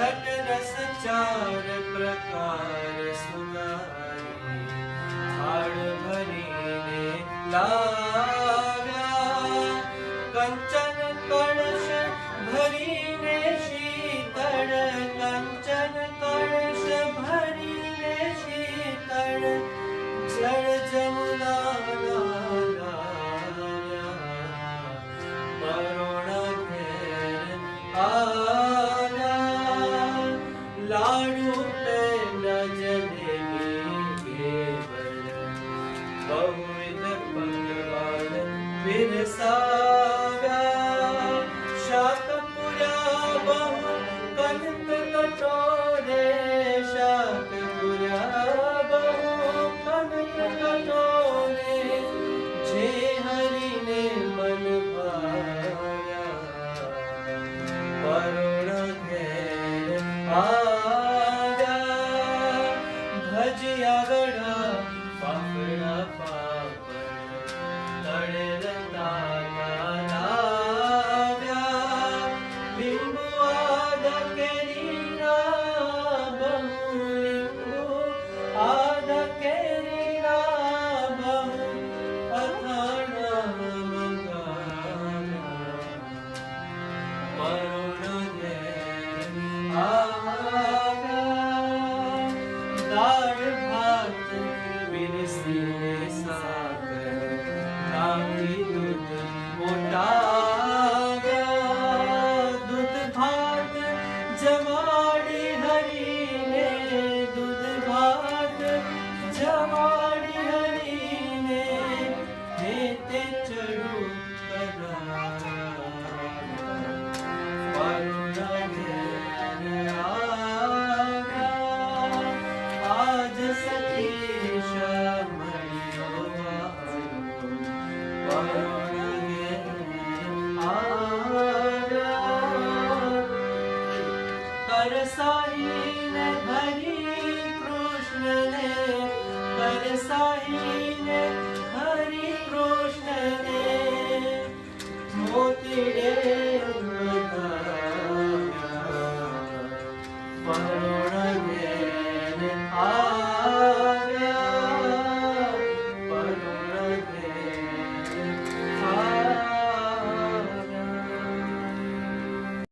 छट रस चार प्रकार सुनाई, थाળ ભરીને લાવ્યા કંચન કળશ ભરીને શીતળ, કંચન કળશ ભરીને શીતળ, જળ જમુના પરોણા ઘેર આવ્યા, લાડુ પેંડા જલેબી ઘેવર, બહુવિધ પકવાન પીરસાવ્યા, શાક પૂર્યા બહુ કંત કટોરે, શાક પૂર્યા બહુ કંત કટોરે, જે હરીને મન ભાવ્યા, પરોણા ઘેર આવ્યા, ભજીયા વડા પાપડા પાપડ, તળેલ તાકા લાવ્યા, લીંબુ આદા કેરીના બહુ, લીંબુ આદા કેરીના બહુ, અથાણા મંગાવ્યા, પરોણા ઘેર આવ્યા, દાળ ભાત પીરસીને સાકર, નાખી દૂધ મોટાવ્યા, દૂધ ભાત જમાડી હરીને, દૂધ ભાત જમાડી હરીને, તે ચડું કરાવ્યા, પરોણા ઘેર આવ્યા, આજ સતીશ મળ્યો વાલો, પરોણા ઘેર આવ્યા, કરસાઈને હરિ કૃષ્ણને, કરસાઈને હરિ કૃષ્ણને, મોતીડે